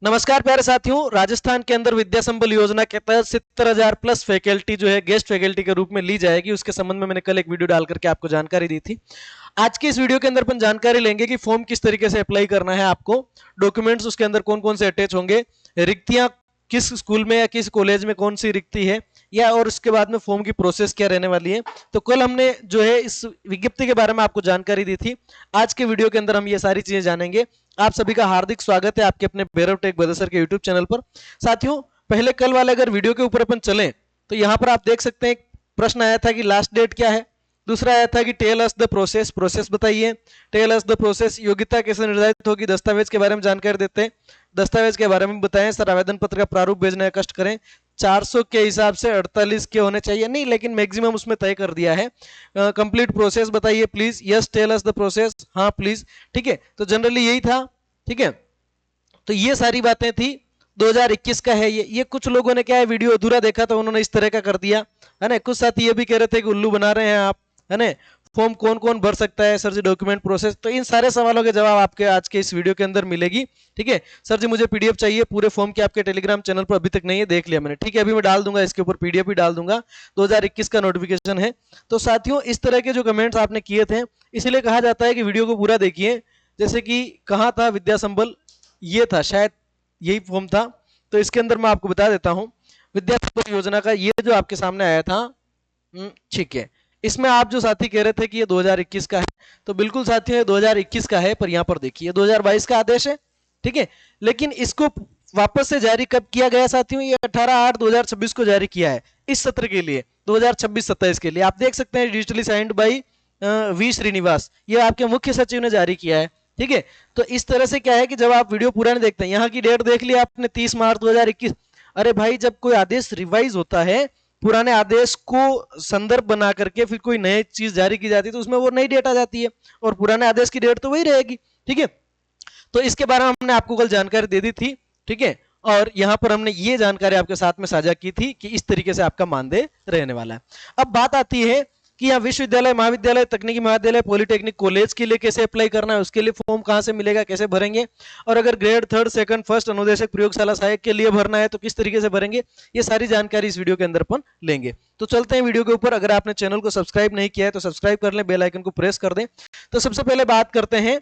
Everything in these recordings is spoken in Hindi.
नमस्कार प्यारे साथियों, राजस्थान के अंदर विद्या संबल योजना के तहत 70,000 प्लस फैकल्टी जो है गेस्ट फैकल्टी के रूप में ली जाएगी। उसके संबंध में मैंने कल एक वीडियो डाल करके आपको जानकारी दी थी। आज की इस वीडियो के अंदर अपन जानकारी लेंगे कि फॉर्म किस तरीके से अप्लाई करना है, आपको डॉक्यूमेंट्स उसके अंदर कौन कौन से अटैच होंगे, रिक्तियां किस स्कूल में या किस कॉलेज में कौन सी रिक्ति है, या और उसके बाद में फॉर्म की प्रोसेस क्या रहने वाली है। तो कल हमने जो है इस विज्ञप्ति के बारे में आपको जानकारी दी थी। आज के वीडियो के अंदर हम ये सारी चीजें जानेंगे। आप सभी का हार्दिक स्वागत है आपके अपने भैरव टेक ब्रदर सर के यूट्यूब चैनल पर। साथियों, पहले कल वाले अगर वीडियो के ऊपर अपन चलें तो यहाँ पर आप देख सकते हैं एक प्रश्न आया था कि लास्ट डेट क्या है। दूसरा आया था कि tell us the process, process बताइए। टेल अस द प्रोसेस, योग्यता कैसे निर्धारित होगी, दस्तावेज के बारे में जानकारी देते हैं। दस्तावेज के बारे में बताएं सर, आवेदन पत्र का प्रारूप भेजने का कष्ट करें। 400 के हिसाब से 48 के होने चाहिए, नहीं लेकिन मैक्सिमम उसमें तय कर दिया है। कंप्लीट प्रोसेस बताइए please, yes tell us the process, हाँ प्लीज। ठीक है, तो जनरली यही था। ठीक है, तो ये सारी बातें थी। 2021 का है ये कुछ लोगों ने क्या है, वीडियो अधूरा देखा तो उन्होंने इस तरह का कर दिया है ना। कुछ साथी ये भी कह रहे थे कि उल्लू बना रहे हैं आप, है ना। फॉर्म कौन कौन भर सकता है सर जी, डॉक्यूमेंट प्रोसेस, तो इन सारे सवालों के जवाब आपके आज के इस वीडियो के अंदर मिलेगी। ठीक है सर जी, मुझे पीडीएफ चाहिए पूरे फॉर्म के, आपके टेलीग्राम चैनल पर अभी तक नहीं है, देख लिया मैंने। ठीक है, अभी मैं डाल दूंगा इसके ऊपर, पीडीएफ भी डाल दूंगा। 2021 का नोटिफिकेशन है। तो साथियों, इस तरह के जो कमेंट्स आपने किए थे, इसलिए कहा जाता है कि वीडियो को पूरा देखिए। जैसे कि कहाँ था विद्या संबल, ये था शायद, यही फॉर्म था। तो इसके अंदर मैं आपको बता देता हूं, विद्या संबल योजना का ये जो आपके सामने आया था। ठीक है, इसमें आप जो साथी कह रहे थे कि ये 2021 का है, तो बिल्कुल साथियों ये 2021 का है, पर यहां पर देखिए 2022 का आदेश है। ठीक है, लेकिन इसको वापस से जारी कब किया गया साथियों, ये 18/8/2026 को जारी किया है, इस सत्र के लिए 2026-27 के लिए। आप देख सकते हैं digitally signed by V Srinivas, ये आपके मुख्य सचिव ने जारी किया है। ठीक है, तो इस तरह से क्या है कि जब आप वीडियो पूरा नहीं देखते हैं, यहाँ की डेट देख लिया आपने 30 मार्च 2021। अरे भाई, जब कोई आदेश रिवाइज होता है, पुराने आदेश को संदर्भ बना करके फिर कोई नई चीज जारी की जाती है, तो उसमें वो नई डेट आ जाती है, और पुराने आदेश की डेट तो वही रहेगी। ठीक है, तो इसके बारे में हमने आपको कल जानकारी दे दी थी। ठीक है, और यहां पर हमने ये जानकारी आपके साथ में साझा की थी कि इस तरीके से आपका मानदेय रहने वाला है। अब बात आती है कि यहाँ विश्वविद्यालय, महाविद्यालय, तकनीकी महाविद्यालय, पॉलिटेक्निक कॉलेज के लिए कैसे अप्लाई करना है, उसके लिए फॉर्म कहां से मिलेगा, कैसे भरेंगे, और अगर ग्रेड 3, 2, 1 अनुदेशक, प्रयोगशाला सहायक के लिए भरना है तो किस तरीके से भरेंगे, ये सारी जानकारी इस वीडियो के अंदर अपन लेंगे। तो चलते हैं वीडियो के ऊपर। अगर आपने चैनल को सब्सक्राइब नहीं किया है तो सब्सक्राइब कर लें, बेल आइकन को प्रेस कर दें। तो सबसे पहले बात करते हैं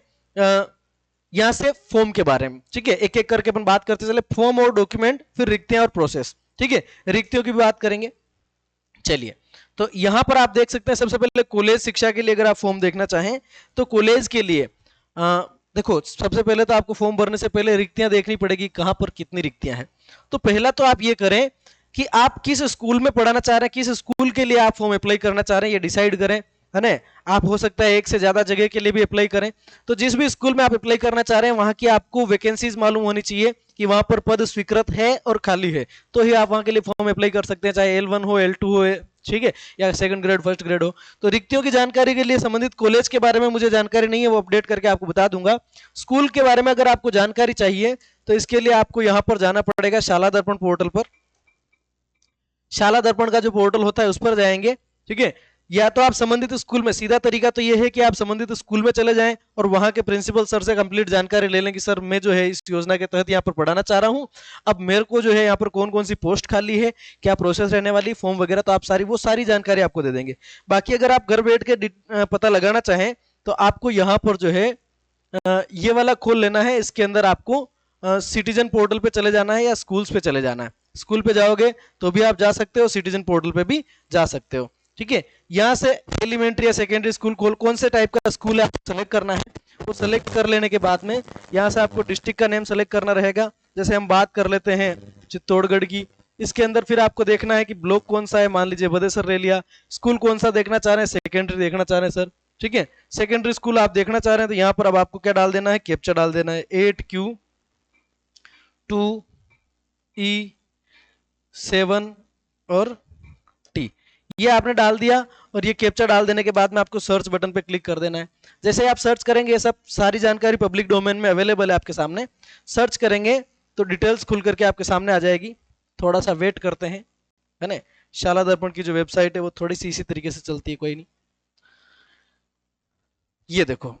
यहां से फॉर्म के बारे में। ठीक है, एक एक करके अपन बात करते चले, फॉर्म और डॉक्यूमेंट, फिर रिक्तियां और प्रोसेस। ठीक है, रिक्तियों की भी बात करेंगे। चलिए, तो यहां पर आप देख सकते हैं सबसे पहले कॉलेज शिक्षा के लिए अगर आप फॉर्म देखना चाहें तो कॉलेज के लिए देखो, सबसे पहले तो आपको फॉर्म भरने से पहले रिक्तियां देखनी पड़ेगी, कहां पर कितनी रिक्तियां हैं। तो पहला तो आप ये करें कि आप किस स्कूल में पढ़ाना चाह रहे हैं, किस स्कूल के लिए आप फॉर्म अप्लाई करना चाह रहे हैं, ये डिसाइड करें, है ना। आप हो सकता है एक से ज्यादा जगह के लिए भी अप्लाई करें। तो जिस भी स्कूल में आप अप्लाई करना चाह रहे हैं, वहां की आपको वैकेंसीज मालूम होनी चाहिए कि वहां पर पद स्वीकृत है और खाली है, तो ही आप वहां के लिए फॉर्म अप्लाई कर सकते हैं, चाहे L1 हो, L2 हो, ठीक है, या सेकंड ग्रेड, फर्स्ट ग्रेड हो। तो रिक्तियों की जानकारी के लिए संबंधित कॉलेज के बारे में मुझे जानकारी नहीं है, वो अपडेट करके आपको बता दूंगा। स्कूल के बारे में अगर आपको जानकारी चाहिए तो इसके लिए आपको यहां पर जाना पड़ेगा, शाला दर्पण पोर्टल पर। शाला दर्पण का जो पोर्टल होता है उस पर जाएंगे। ठीक है, या तो आप संबंधित स्कूल में, सीधा तरीका तो यह है कि आप संबंधित स्कूल में चले जाएं और वहां के प्रिंसिपल सर से कंप्लीट जानकारी ले लें कि सर मैं जो है इस योजना के तहत यहाँ पर पढ़ाना चाह रहा हूँ, अब मेरे को जो है यहाँ पर कौन कौन सी पोस्ट खाली है, क्या प्रोसेस रहने वाली, फॉर्म वगैरह, तो आप वो सारी जानकारी आपको दे देंगे। बाकी अगर आप घर बैठ के पता लगाना चाहें तो आपको यहाँ पर जो है ये वाला खोल लेना है। इसके अंदर आपको सिटीजन पोर्टल पे चले जाना है या स्कूल्स पे चले जाना है। स्कूल पे जाओगे तो भी आप जा सकते हो, सिटीजन पोर्टल पे भी जा सकते हो। ठीक है, यहाँ से एलिमेंट्री या सेकेंडरी स्कूल कौन से टाइप का स्कूल है आपको सेलेक्ट करना है। वो सेलेक्ट कर लेने के बाद में यहाँ से आपको डिस्ट्रिक्ट का नेम सेलेक्ट करना रहेगा। जैसे हम बात कर लेते हैं चित्तौड़गढ़ की, इसके अंदर फिर आपको देखना है कि ब्लॉक कौन सा है, मान लीजिए बदेसर ले लिया। स्कूल कौन सा देखना चाह रहे हैं, सेकेंडरी देखना चाह रहे हैं सर। ठीक है, सेकेंडरी स्कूल आप देखना चाह रहे हैं तो यहाँ पर अब आपको क्या डाल देना है, कैप्चा डाल देना है, 8Q2E7 और T, ये आपने डाल दिया। और ये कैप्चा डाल देने के बाद में आपको सर्च बटन पे क्लिक कर देना है। जैसे आप सर्च करेंगे, ये सब सारी जानकारी पब्लिक डोमेन में अवेलेबल है आपके सामने। सर्च करेंगे तो डिटेल्स खुल करके आपके सामने आ जाएगी। थोड़ा सा वेट करते हैं, है ना। शाला दर्पण की जो वेबसाइट है वो थोड़ी सी इसी तरीके से चलती है, कोई नहीं। ये देखो,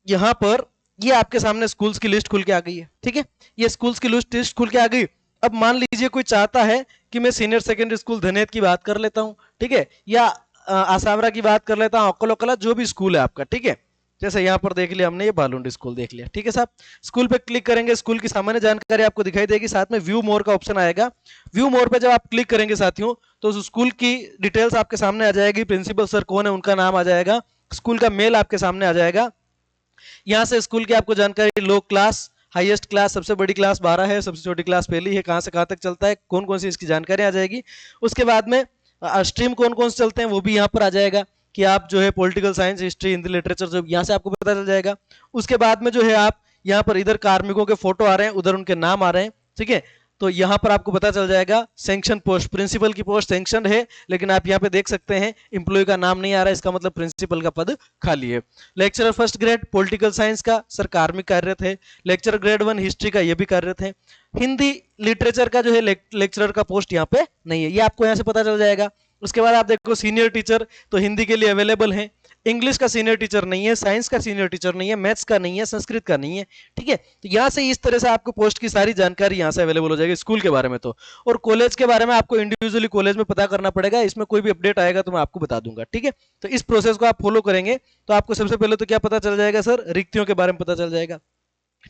यहां पर ये आपके सामने स्कूल्स की लिस्ट खुल के आ गई है। ठीक है, ये स्कूल्स की लिस्ट खुल के आ गई। अब मान लीजिए कोई चाहता है कि मैं सीनियर सेकेंडरी स्कूल धनेत की बात कर लेता हूं, ठीक है, या आसावरा की बात कर लेता हूं, अक्कलोकला, जो भी स्कूल है आपका। ठीक है, जैसे यहाँ पर देख लिया हमने, ये बालुंडी स्कूल देख लिया। ठीक है साहब, स्कूल पे क्लिक करेंगे, स्कूल की सामान्य जानकारी आपको दिखाई देगी, साथ में व्यू मोर का ऑप्शन आएगा। व्यू मोर पे जब आप क्लिक करेंगे साथियों, तो उस स्कूल की डिटेल्स आपके सामने आ जाएगी, प्रिंसिपल सर कौन है उनका नाम आ जाएगा, स्कूल का मेल आपके सामने आ जाएगा। यहाँ से स्कूल की आपको जानकारी, लो क्लास, हाईएस्ट क्लास, सबसे बड़ी क्लास 12 है, सबसे छोटी क्लास पहली है, कहाँ से कहाँ तक चलता है, कौन कौन सी इसकी जानकारी आ जाएगी। उसके बाद में स्ट्रीम कौन कौन से चलते हैं वो भी यहाँ पर आ जाएगा, कि आप जो है political science, history, Hindi literature, जो यहाँ से आपको पता चल जाएगा। उसके बाद में जो है आप यहाँ पर इधर कार्मिकों के फोटो आ रहे हैं, उधर उनके नाम आ रहे हैं। ठीक है, तो यहाँ पर आपको पता चल जाएगा सैंक्शन पोस्ट, प्रिंसिपल की पोस्ट सैंक्शन है, लेकिन आप यहाँ पे देख सकते हैं एम्प्लॉय का नाम नहीं आ रहा है, इसका मतलब प्रिंसिपल का पद खाली है। Lecturer first grade political science का सर कार्मिक कार्यरत है, लेक्चरर ग्रेड 1 हिस्ट्री का ये भी कार्यरत है। हिंदी लिटरेचर का जो है लेक्चरर का पोस्ट यहाँ पे नहीं है, ये आपको यहाँ से पता चल जाएगा। उसके बाद आप देखो सीनियर टीचर तो हिंदी के लिए अवेलेबल है, इंग्लिश का सीनियर टीचर नहीं है, साइंस का सीनियर टीचर नहीं है, मैथ्स का नहीं है, संस्कृत का नहीं है। ठीक है, तो यहाँ से इस तरह से आपको पोस्ट की सारी जानकारी यहाँ से अवेलेबल हो जाएगी स्कूल के बारे में। तो और कॉलेज के बारे में आपको इंडिविजुअली कॉलेज में पता करना पड़ेगा, इसमें कोई भी अपडेट आएगा तो मैं आपको बता दूंगा। ठीक है, तो इस प्रोसेस को आप फॉलो करेंगे तो आपको सबसे पहले तो क्या पता चल जाएगा सर, रिक्तियों के बारे में पता चल जाएगा।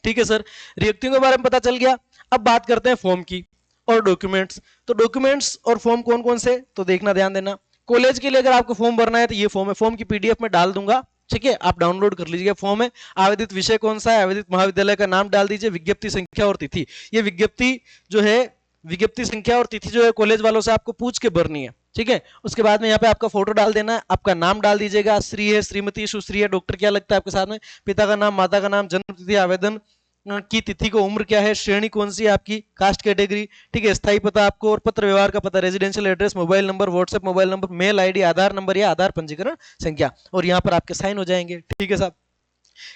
ठीक है सर, रिक्तियों के बारे में पता चल गया। अब बात करते हैं फॉर्म की और डॉक्यूमेंट्स। तो डॉक्यूमेंट्स और फॉर्म कौन कौन से, तो देखना, ध्यान देना। कॉलेज के लिए अगर आपको फॉर्म भरना है तो ये फॉर्म है, फॉर्म की पीडीएफ में डाल दूंगा। ठीक है, आप डाउनलोड कर लीजिएगा, फॉर्म है। आवेदित विषय कौन सा है, आवेदित महाविद्यालय का नाम डाल दीजिए, विज्ञप्ति संख्या और तिथि। ये विज्ञप्ति जो है, विज्ञप्ति संख्या और तिथि जो है कॉलेज वालों से आपको पूछ के भरनी है। ठीक है, उसके बाद में यहाँ पे आपका फोटो डाल देना है, आपका नाम डाल दीजिएगा, श्री है, श्रीमती, सुश्री है, डॉक्टर क्या लगता है आपके साथ में, पिता का नाम, माता का नाम, जन्म तिथि, आवेदन की तिथि को, उम्र क्या है, श्रेणी कौन सी है आपकी, कास्ट कैटेगरी। ठीक है, स्थायी पता आपको और पत्र व्यवहार का पता, residential address, mobile number, WhatsApp mobile number, mail ID, Aadhaar number या आधार पंजीकरण संख्या, और यहाँ पर आपके साइन हो जाएंगे। ठीक है साहब,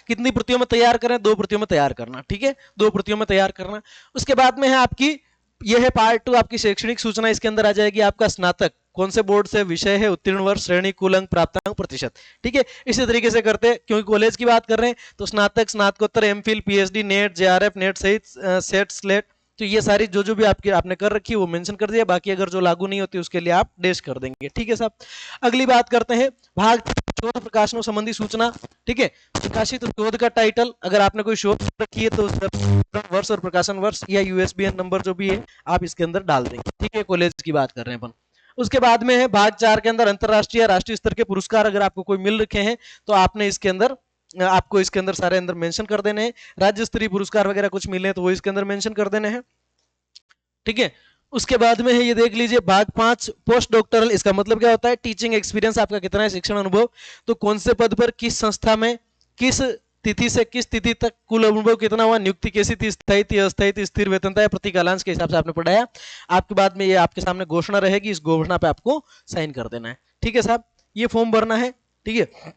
कितनी प्रतियों में तैयार करें, 2 प्रतियों में तैयार करना। ठीक है, 2 प्रतियों में तैयार करना। उसके बाद में है आपकी, यह है पार्ट 2, आपकी शैक्षणिक सूचना। इसके अंदर आ जाएगी आपका स्नातक कौन से बोर्ड से, विषय है, उत्तीर्ण वर्ष, श्रेणी, कुल अंक, प्राप्तांक, प्रतिशत। ठीक है, इसी तरीके से करते हैं, क्योंकि कॉलेज की बात कर रहे हैं तो स्नातक, स्नातकोत्तर, MPhil, PhD, net, JRF, net सहित सेट, स्लेट, तो ये सारी जो भी आपने कर रखी है वो मेंशन कर दिया, बाकी अगर जो लागू नहीं होती उसके लिए आप डैश कर देंगे। ठीक है साहब, अगली बात करते हैं भाग शोध प्रकाशनों संबंधी सूचना। ठीक है, प्रकाशित शोध का टाइटल, अगर आपने कोई शोध रखी है तो वर्ष और प्रकाशन वर्ष या यूएसबीएन नंबर जो भी है आप इसके अंदर डाल देंगे। ठीक है, कॉलेज की बात कर रहे हैं अपन। उसके बाद में है भाग 4 के अंदर अंतरराष्ट्रीय राष्ट्रीय स्तर के पुरस्कार अगर आपको कोई मिल रखे हैं तो आपने इसके अंदर, आपको इसके अंदर सारे अंदर मेंशन कर देने हैं। राज्य स्तरीय पुरस्कार वगैरह कुछ मिले हैं तो वो इसके अंदर मेंशन कर देने हैं। ठीक है, उसके बाद में है ये देख लीजिए भाग 5 पोस्ट डॉक्टरल। इसका मतलब क्या होता है, टीचिंग एक्सपीरियंस आपका कितना है, शिक्षण अनुभव, तो कौन से पद पर, किस संस्था में, किस तिथि से किस तिथि तक, कुल अनुभव कितना हुआ, नियुक्ति कैसी थी, स्थायी थी, अस्थायी थी, स्थिर वेतनता है, प्रति कालांश के हिसाब से आपने पढ़ाया। आपके बाद में ये आपके सामने घोषणा रहेगी, इस घोषणा पे आपको साइन कर देना है। ठीक है साहब, ये फॉर्म भरना है। ठीक है,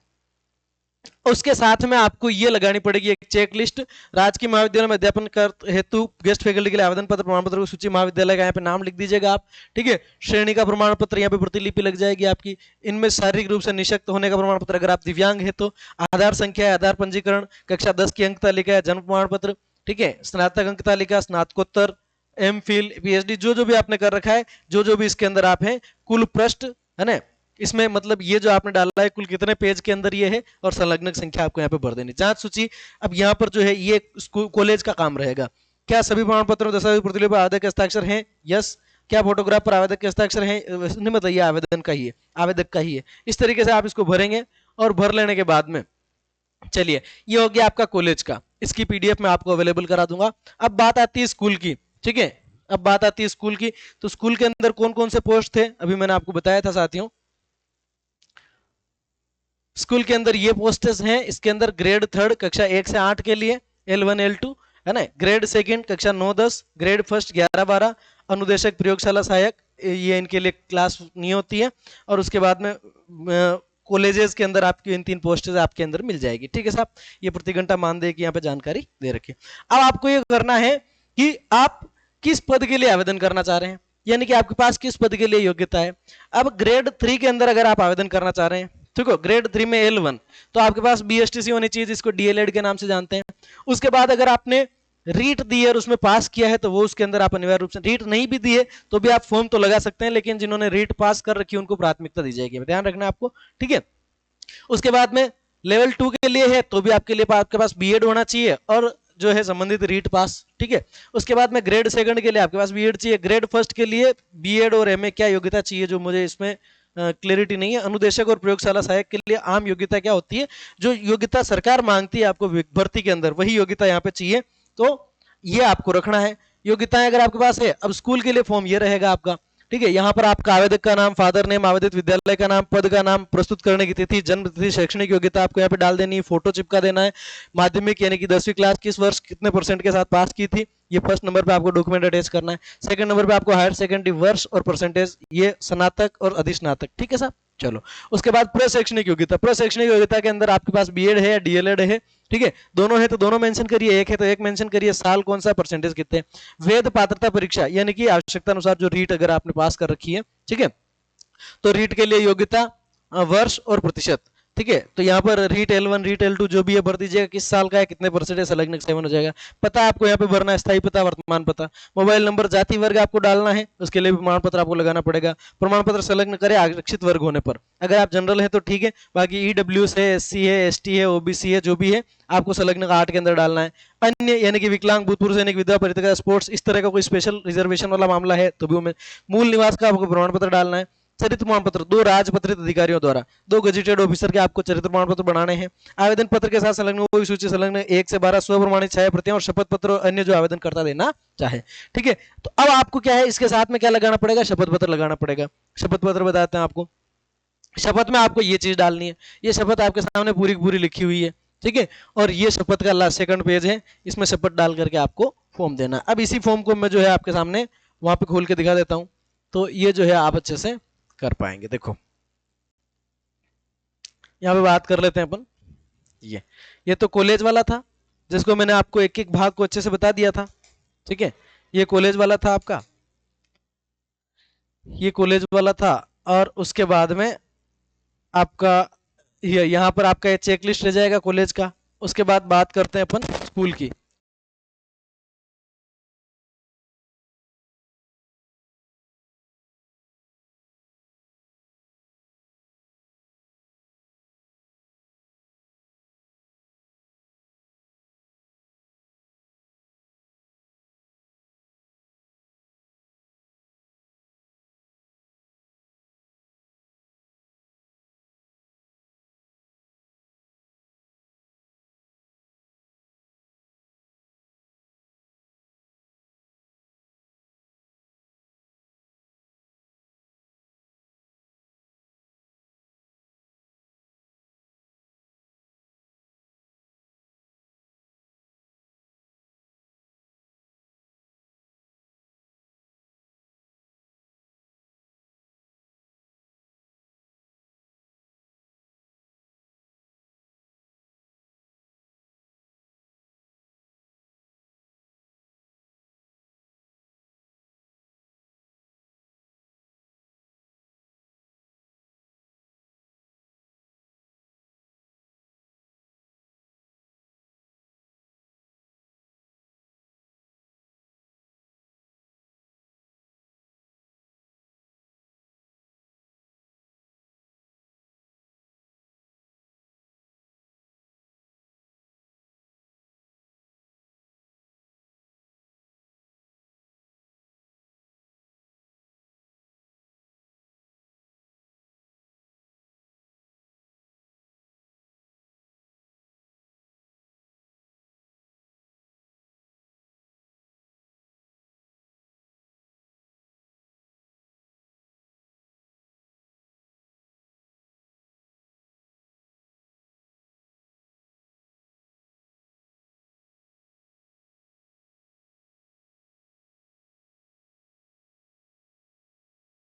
उसके साथ में आपको ये लगानी पड़ेगी एक चेक लिस्ट, राजकीय महाविद्यालय में अध्यापन कर हेतु गेस्ट फैकल्टी के लिए आवेदन पत्र, प्रमाण पत्र की सूची, महाविद्यालय का यहाँ पे नाम लिख दीजिएगा आप। ठीक है, श्रेणी का प्रमाण पत्र, यहाँ पे प्रतिलिपि लग जाएगी आपकी। इनमें शारीरिक रूप से निशक्त होने का प्रमाण पत्र, अगर आप दिव्यांग है तो आधार संख्या है, आधार पंजीकरण, कक्षा 10 की अंक तालिका है, जन्म प्रमाण पत्र। ठीक है, स्नातक अंक तालिका, स्नातकोत्तर, एम फिल, पीएचडी, जो भी आपने कर रखा है, जो भी इसके अंदर आप हैं, कुल पृष्ठ है ना, इसमें मतलब ये जो आपने डाला है कुल कितने पेज के अंदर ये है, और संलग्न संख्या आपको यहाँ पे भर देनी। जांच सूची, अब यहाँ पर जो है ये कॉलेज का काम रहेगा। क्या सभी प्रमाण पत्रों, दस्तावेज, प्रतिलिपि आवेदक के हस्ताक्षर हैं? यस। क्या फोटोग्राफ पर आवेदक के हस्ताक्षर हैं? नहीं, मतलब ये आवेदन का ही है, आवेदक का ही है। इस तरीके से आप इसको भरेंगे, और भर लेने के बाद में चलिए ये हो गया आपका कॉलेज का, इसकी पीडीएफ में आपको अवेलेबल करा दूंगा। अब बात आती है स्कूल की। ठीक है, अब बात आती है स्कूल की, तो स्कूल के अंदर कौन कौन से पोस्ट थे अभी मैंने आपको बताया था साथियों। स्कूल के अंदर ये पोस्टेस हैं, इसके अंदर ग्रेड 3 कक्षा 1 से 8 के लिए L1 L2 है ना, ग्रेड 2 कक्षा 9-10, ग्रेड 1 11-12, अनुदेशक प्रयोगशाला सहायक, ये इनके लिए क्लास नहीं होती है। और उसके बाद में कॉलेजेस के अंदर आपकी इन 3 पोस्टेज आपके अंदर मिल जाएगी। ठीक है साहब, ये प्रति घंटा मानदेय की यहाँ पे जानकारी दे रखी है। अब आपको ये करना है कि आप किस पद के लिए आवेदन करना चाह रहे हैं, यानी कि आपके पास किस पद के लिए योग्यता है। अब ग्रेड 3 के अंदर अगर आप आवेदन करना चाह रहे हैं ठीक है। ग्रेड 3 में L1 तो आपके पास BSTC होनी चाहिए, जिसको DLED के नाम से जानते हैं। उसके बाद अगर आपने रीट दी है और उसमें पास किया है तो वो उसके अंदर आप अनिवार्य रूप से, रीट नहीं भी दी है तो भी आप फॉर्म तो लगा सकते हैं, लेकिन जिन्होंने रीट पास कर रखी है उनको प्राथमिकता दी जाएगी, ध्यान रखना आपको, ठीक है। उसके बाद में लेवल 2 के लिए है तो भी आपके पास बीएड होना चाहिए और जो है संबंधित रीट पास, ठीक है। उसके बाद में ग्रेड सेकंड के लिए आपके पास बीएड चाहिए। ग्रेड फर्स्ट के लिए बीएड और एमए क्या योग्यता चाहिए, जो मुझे इसमें क्लैरिटी नहीं है। अनुदेशक और प्रयोगशाला सहायक के लिए आम योग्यता क्या होती है, जो योग्यता सरकार मांगती है आपको भर्ती के अंदर, वही योग्यता यहाँ पे चाहिए, तो ये आपको रखना है। योग्यताएं अगर आपके पास है, अब स्कूल के लिए फॉर्म ये रहेगा आपका, ठीक है। यहाँ पर आपका आवेदक का नाम, फादर नेम, आवेदित विद्यालय का नाम, पद का नाम, प्रस्तुत करने की तिथि, जन्म तिथि, शैक्षणिक योग्यता आपको यहाँ पे डाल देनी है, फोटो चिपका देना है, माध्यमिक यानी कि 10वीं क्लास किस वर्ष कितने % के साथ पास की थी, ये फर्स्ट नंबर पे आपको डॉक्यूमेंट अटैच करना है। सेकंड नंबर पे आपको हायर सेकेंडरी वर्ष और %, ये स्नातक और अधिस्नातक, ठीक है साहब। चलो, उसके बाद प्रशैक्षणिक योग्यता। प्रशैक्षणिक योग्यता के अंदर आपके पास बीएड है या डीएलएड है, ठीक है। दोनों है तो दोनों मेंशन करिए, एक है तो एक मेंशन करिए, साल कौन सा, % कितने। वेद पात्रता परीक्षा यानी कि आवश्यकता अनुसार जो रीट अगर आपने पास कर रखी है, ठीक है, तो रीट के लिए योग्यता वर्ष और प्रतिशत, ठीक है। तो यहाँ पर रीट L1 रीट L2 जो भी है भर दीजिएगा, किस साल का है, कितने % संलग्न 7 हो जाएगा। पता आपको यहाँ पे भरना है, स्थायी पता, वर्तमान पता, मोबाइल नंबर, जाति वर्ग आपको डालना है, उसके लिए भी प्रमाण पत्र आपको लगाना पड़ेगा। प्रमाण पत्र संलग्न करें आरक्षित वर्ग होने पर, अगर आप जनरल है तो ठीक है, बाकी EWS है, SC है, ST है, OBC है, जो भी है आपको संलग्न 8 के अंदर डालना है। अन्य यानी कि विकलांग, भूतपूर्व सैनिक, विधवा, परित्यक्ता, स्पोर्ट्स, इस तरह का कोई स्पेशल रिजर्वेशन वाला मामला है तो भी मूल निवास का आपको प्रमाण पत्र डालना है। चरित्र प्रमाण पत्र 2 राजपत्रित अधिकारियों द्वारा, 2 गजेटेड ऑफिसर के आपको चरित्र प्रमाण पत्र बनाने हैं। आवेदन पत्र के साथ संलग्न कोई सूची संलग्न 1 से 12 स्वप्रमाणित छाया प्रतियां और शपथ पत्र और अन्य जो आवेदन करता देना चाहे, ठीक है। तो अब आपको क्या है, इसके साथ में क्या लगाना पड़ेगा, शपथ पत्र लगाना पड़ेगा। शपथ पत्र बताते हैं आपको। शपथ में आपको ये चीज डालनी है, ये शपथ आपके सामने पूरी पूरी लिखी हुई है, ठीक है। और ये शपथ का लास्ट सेकंड पेज है, इसमें शपथ डाल करके आपको फॉर्म देना। अब इसी फॉर्म को मैं जो है आपके सामने वहां पे खोल के दिखा देता हूं, तो ये जो है आप अच्छे से कर पाएंगे। देखो यहाँ पे बात कर लेते हैं अपन। ये तो कॉलेज वाला था, जिसको मैंने आपको एक एक भाग को अच्छे से बता दिया था, ठीक है। ये कॉलेज वाला था आपका, ये कॉलेज वाला था। और उसके बाद में आपका यहाँ पर आपका ये चेकलिस्ट रह जाएगा कॉलेज का। उसके बाद बात करते हैं अपन स्कूल की।